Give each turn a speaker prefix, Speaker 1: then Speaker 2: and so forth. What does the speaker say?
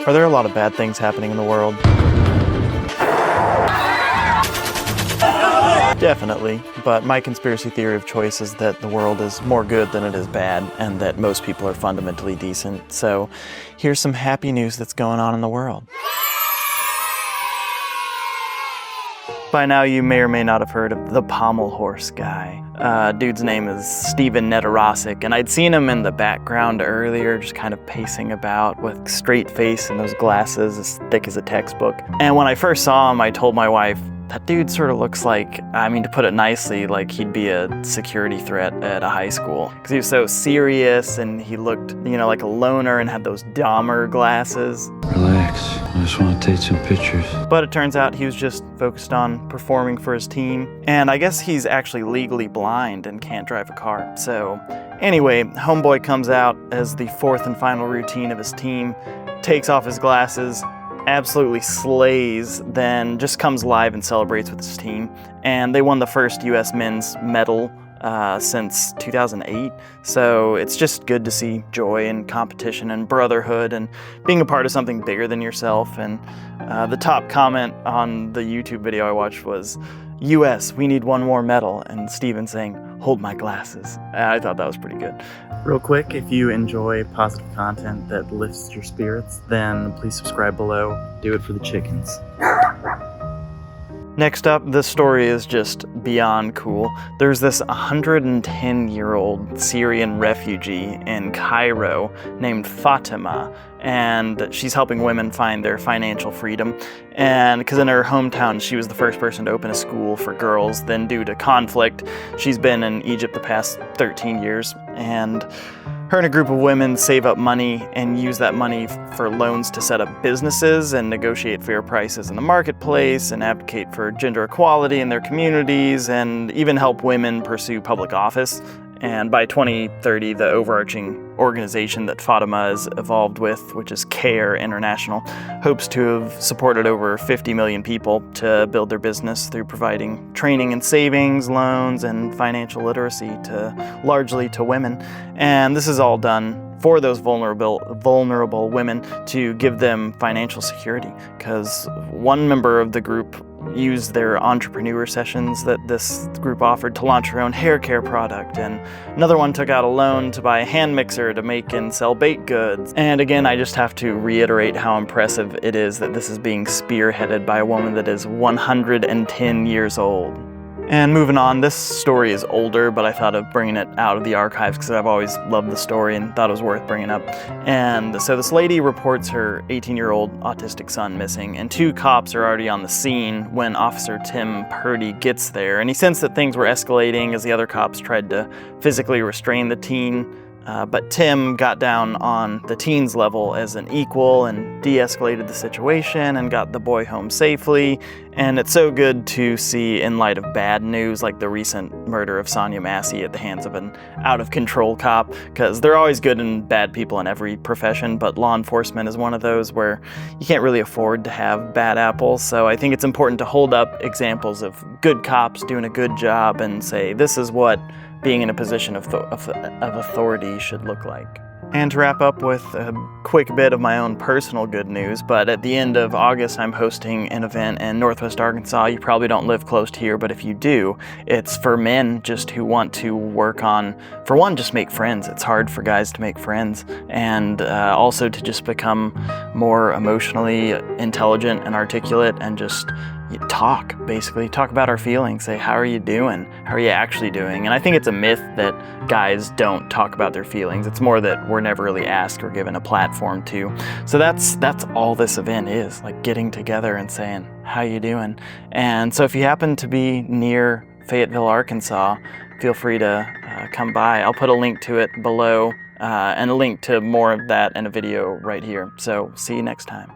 Speaker 1: Are there a lot of bad things happening in the world? Definitely, but my conspiracy theory of choice is that the world is more good than it is bad, and that most people are fundamentally decent. So here's some happy news that's going on in the world. By now you may or may not have heard of the pommel horse guy. Dude's name is Steven Nedorosik, and I'd seen him in the background earlier, just kind of pacing about with straight face and those glasses as thick as a textbook. And when I first saw him, I told my wife, that dude sort of looks like, I mean, to put it nicely, like he'd be a security threat at a high school. Because he was so serious and he looked, you know, like a loner and had those Dahmer glasses.
Speaker 2: Relax, I just want to take some pictures.
Speaker 1: But it turns out he was just focused on performing for his team. And I guess he's actually legally blind and can't drive a car. So anyway, homeboy comes out as the fourth and final routine of his team, takes off his glasses, absolutely slays, then just comes live and celebrates with his team. And they won the first U.S. men's medal since 2008. So it's just good to see joy and competition and brotherhood and being a part of something bigger than yourself. And the top comment on the YouTube video I watched was, "US, we need one more medal," and Steven saying, "Hold my glasses." I thought that was pretty good. Real quick, if you enjoy positive content that lifts your spirits, then please subscribe below. Do it for the chickens. Next up, this story is just beyond cool. There's this 110-year-old Syrian refugee in Cairo named Fatima, and she's helping women find their financial freedom. And because in her hometown, she was the first person to open a school for girls. Then due to conflict, she's been in Egypt the past 13 years. And her and a group of women save up money and use that money for loans to set up businesses and negotiate fair prices in the marketplace and advocate for gender equality in their communities and even help women pursue public office. And by 2030, the overarching organization that Fatima has evolved with, which is CARE International, hopes to have supported over 50 million people to build their business through providing training and savings, loans, and financial literacy largely to women. And this is all done for those vulnerable women to give them financial security. Because one member of the group used their entrepreneur sessions that this group offered to launch her own hair care product, and another one took out a loan to buy a hand mixer to make and sell baked goods. And again, I just have to reiterate how impressive it is that this is being spearheaded by a woman that is 110 years old. And moving on, this story is older, but I thought of bringing it out of the archives because I've always loved the story and thought it was worth bringing up. And so this lady reports her 18-year-old autistic son missing, and two cops are already on the scene when Officer Tim Purdy gets there. And he sensed that things were escalating as the other cops tried to physically restrain the teen. But Tim got down on the teen's level as an equal and de-escalated the situation and got the boy home safely. And it's so good to see in light of bad news like the recent murder of Sonia Massey at the hands of an out-of-control cop, because there are always good and bad people in every profession, but law enforcement is one of those where you can't really afford to have bad apples. So I think it's important to hold up examples of good cops doing a good job and say, this is what being in a position of authority should look like. And to wrap up with a quick bit of my own personal good news, but at the end of August, I'm hosting an event in Northwest Arkansas. You probably don't live close to here, but if you do, it's for men just who want to work on, for one, just make friends. It's hard for guys to make friends, and also to just become more emotionally intelligent and articulate and just talk, basically. Talk about our feelings. Say, how are you doing? How are you actually doing? And I think it's a myth that guys don't talk about their feelings. It's more that we're never really asked or given a platform to. So that's all this event is, like getting together and saying, how you doing? And so if you happen to be near Fayetteville, Arkansas, feel free to come by. I'll put a link to it below and a link to more of that in a video right here. So see you next time.